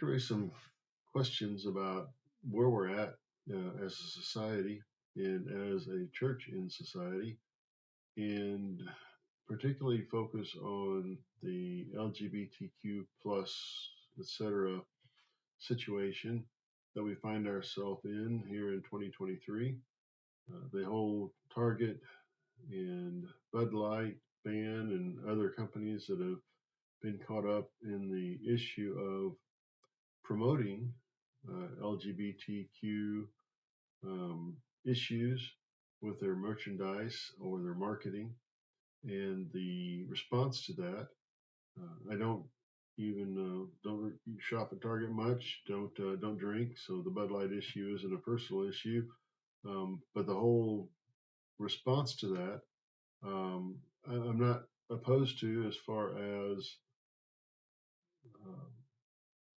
to raise some questions about where we're at as a society and as a church in society, and particularly focus on the LGBTQ plus, etc. situation that we find ourselves in here in 2023. The whole Target and Bud Light ban and other companies that have been caught up in the issue of promoting LGBTQ issues with their merchandise or their marketing, and the response to that. I don't even don't shop at Target much. Don't drink, so the Bud Light issue isn't a personal issue. But the whole response to that, I'm not opposed to as far as uh,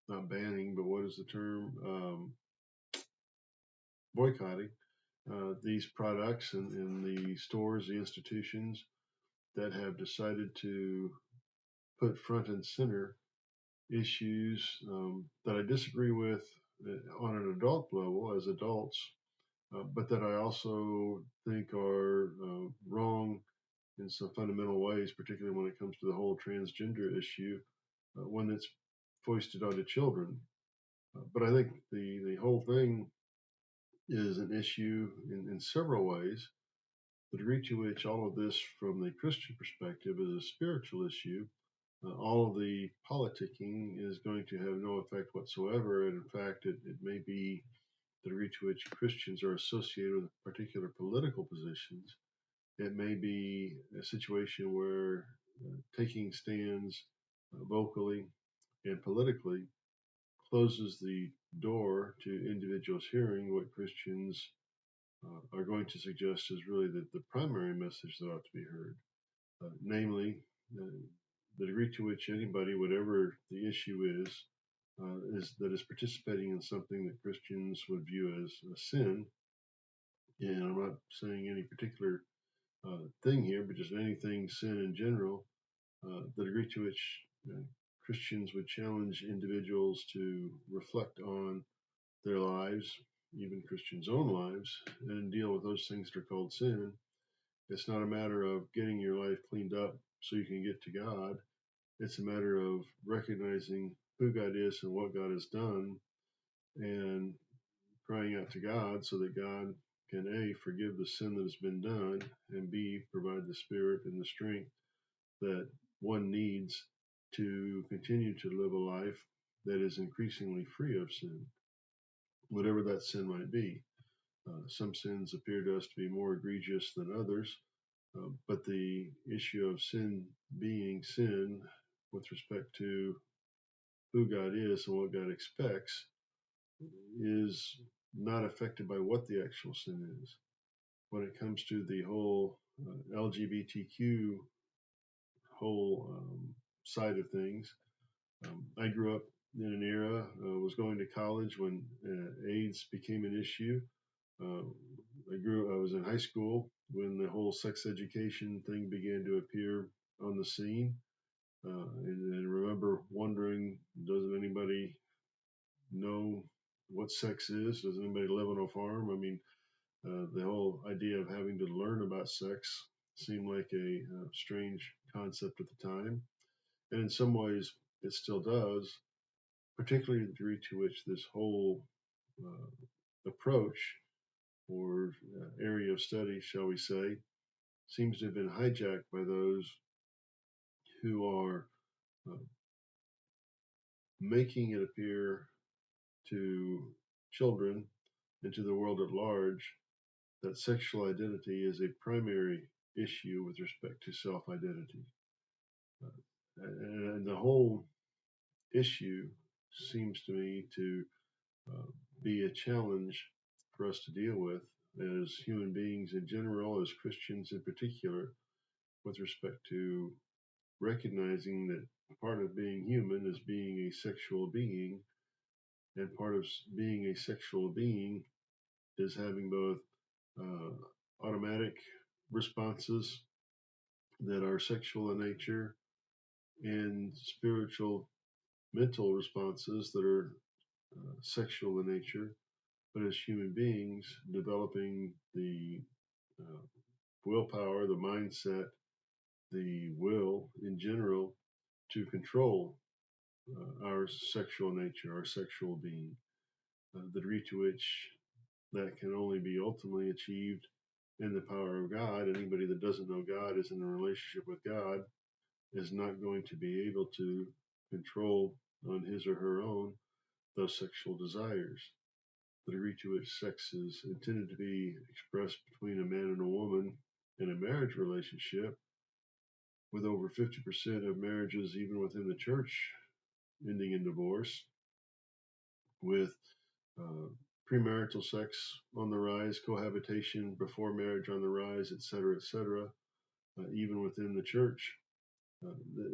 not banning, but what is the term? Boycotting these products and the stores, the institutions that have decided to put front and center issues that I disagree with on an adult level as adults, but that I also think are wrong in some fundamental ways, particularly when it comes to the whole transgender issue, when it's foisted onto children. But I think the whole thing is an issue in several ways. The degree to which all of this, from the Christian perspective, is a spiritual issue, all of the politicking is going to have no effect whatsoever. And in fact, it may be the degree to which Christians are associated with particular political positions. It may be a situation where taking stands vocally and politically closes the door to individuals hearing what Christians are going to suggest is really the primary message that ought to be heard, namely uh, the degree to which anybody, whatever the issue is that is participating in something that Christians would view as a sin. And I'm not saying any particular thing here, but just anything sin in general. The degree to which Christians would challenge individuals to reflect on their lives, even Christians' own lives, and deal with those things that are called sin. It's not a matter of getting your life cleaned up so you can get to God. It's a matter of recognizing who God is and what God has done and crying out to God so that God can A, forgive the sin that has been done, and B, provide the spirit and the strength that one needs to continue to live a life that is increasingly free of sin, whatever that sin might be. Some sins appear to us to be more egregious than others, but the issue of sin being sin with respect to who God is and what God expects is not affected by what the actual sin is. When it comes to the whole LGBTQ whole side of things, I grew up in an era, was going to college when AIDS became an issue. Uh, I was in high school when the whole sex education thing began to appear on the scene. And remember wondering, doesn't anybody know what sex is? Does anybody live on a farm? I mean, the whole idea of having to learn about sex seemed like a strange concept at the time. And in some ways, it still does, particularly the degree to which this whole approach or area of study, shall we say, seems to have been hijacked by those who are uh, making it appear to children and to the world at large that sexual identity is a primary issue with respect to self identity. And the whole issue seems to me to uh, be a challenge for us to deal with as human beings in general, as Christians in particular, with respect to recognizing that part of being human is being a sexual being, and part of being a sexual being is having both automatic responses that are sexual in nature and spiritual mental responses that are sexual in nature, but as human beings, developing the uh, willpower, the mindset, the will in general to control our sexual nature, our sexual being, the degree to which that can only be ultimately achieved in the power of God. Anybody that doesn't know God is in a relationship with God is not going to be able to control on his or her own those sexual desires. The degree to which sex is intended to be expressed between a man and a woman in a marriage relationship, with over 50% of marriages, even within the church, ending in divorce, with uh, premarital sex on the rise, cohabitation before marriage on the rise, etc., even within the church.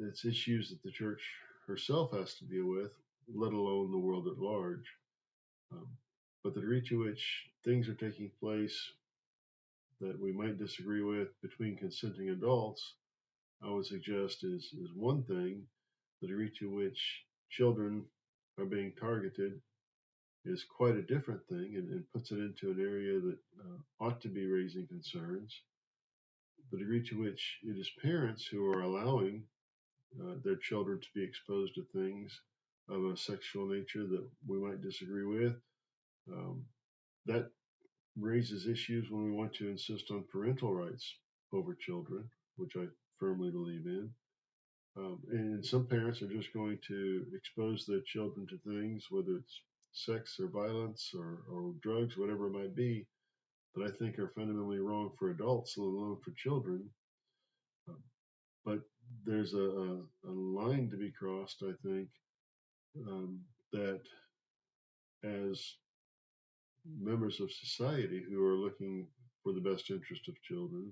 It's issues that the church herself has to deal with, let alone the world at large. Um, but the degree to which things are taking place that we might disagree with between consenting adults, I would suggest is one thing. The degree to which children are being targeted is quite a different thing, and puts it into an area that ought to be raising concerns. The degree to which it is parents who are allowing their children to be exposed to things of a sexual nature that we might disagree with, um, that raises issues when we want to insist on parental rights over children, which I firmly believe in. And some parents are just going to expose their children to things, whether it's sex or violence or drugs, whatever it might be, that I think are fundamentally wrong for adults, let alone for children. Um, but there's a line to be crossed, I think, that as members of society who are looking for the best interest of children,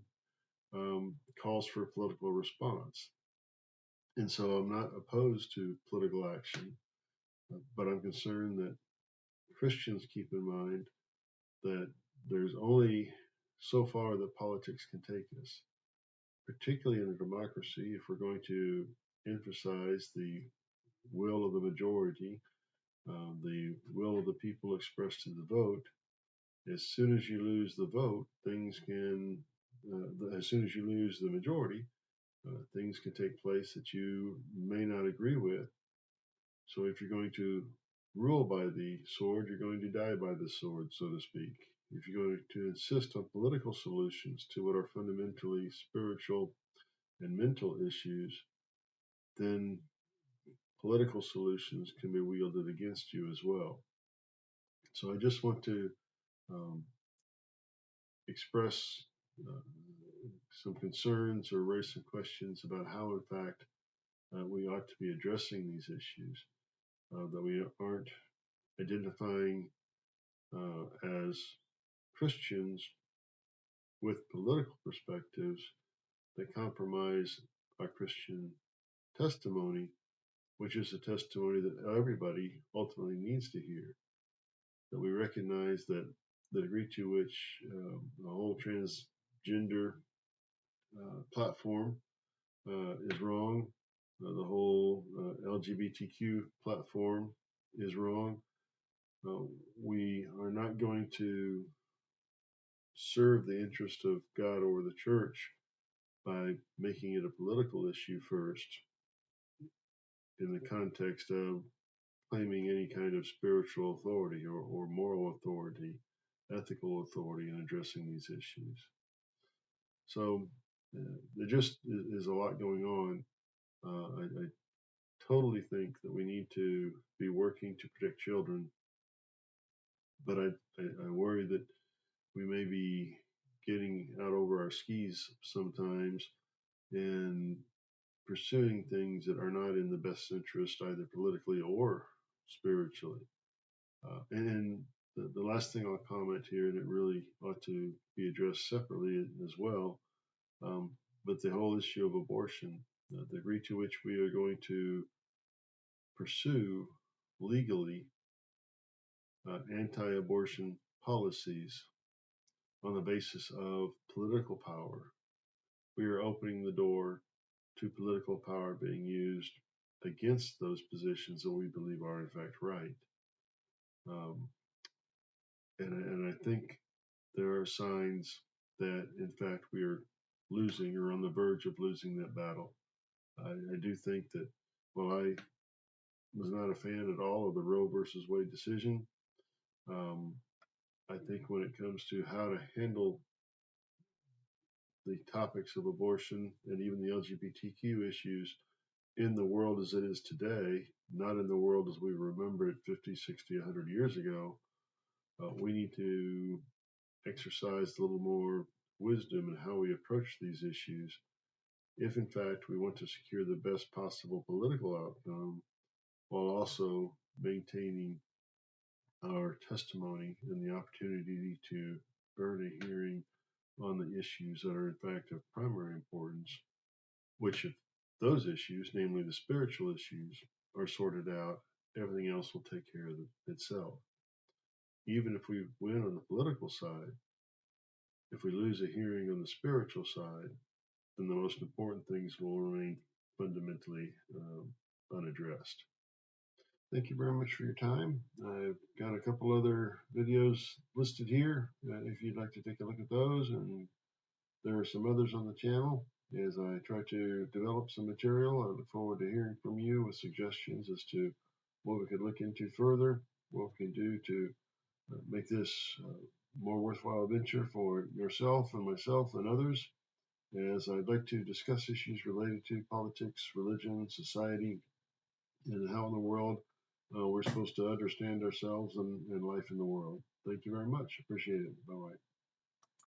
calls for a political response. And so I'm not opposed to political action, but I'm concerned that Christians keep in mind that there's only so far that politics can take us, particularly in a democracy, if we're going to emphasize the will of the majority, the will of the people expressed in the vote. As soon as you lose the vote, as soon as you lose the majority, things can take place that you may not agree with. So if you're going to rule by the sword, you're going to die by the sword, so to speak. If you're going to insist on political solutions to what are fundamentally spiritual and mental issues, then political solutions can be wielded against you as well. So I just want to um, express uh, some concerns or raise some questions about how, in fact, we ought to be addressing these issues, that we aren't identifying as Christians with political perspectives that compromise our Christian testimony, which is a testimony that everybody ultimately needs to hear. That we recognize that the degree to which the whole transgender platform is wrong, the whole LGBTQ platform is wrong. We are not going to serve the interest of God or the church by making it a political issue first, in the context of claiming any kind of spiritual authority or moral authority, ethical authority in addressing these issues. So there just is a lot going on. I totally think that we need to be working to protect children, but I worry that we may be getting out over our skis sometimes and pursuing things that are not in the best interest, either politically or spiritually. And the last thing I'll comment here, and it really ought to be addressed separately as well, um, but the whole issue of abortion, the degree to which we are going to pursue legally anti abortion policies on the basis of political power. We are opening the door to political power being used against those positions that we believe are in fact right. Um, and I think there are signs that in fact we are losing or on the verge of losing that battle. I do think that while I was not a fan at all of the Roe versus Wade decision, um, I think when it comes to how to handle the topics of abortion and even the LGBTQ issues in the world as it is today, not in the world as we remember it 50, 60, 100 years ago, we need to exercise a little more wisdom in how we approach these issues if in fact we want to secure the best possible political outcome while also maintaining our testimony and the opportunity to earn a hearing on the issues that are in fact of primary importance, which if those issues, namely the spiritual issues, are sorted out, everything else will take care of itself. Even if we win on the political side, if we lose a hearing on the spiritual side, then the most important things will remain fundamentally unaddressed. Thank you very much for your time. I've got a couple other videos listed here if you'd like to take a look at those, and there are some others on the channel. As I try to develop some material, I look forward to hearing from you with suggestions as to what we could look into further, what we can do to make this more worthwhile venture for yourself and myself and others, as I'd like to discuss issues related to politics, religion, society, and how in the world we're supposed to understand ourselves and life in the world. Thank you very much. Appreciate it. Bye bye.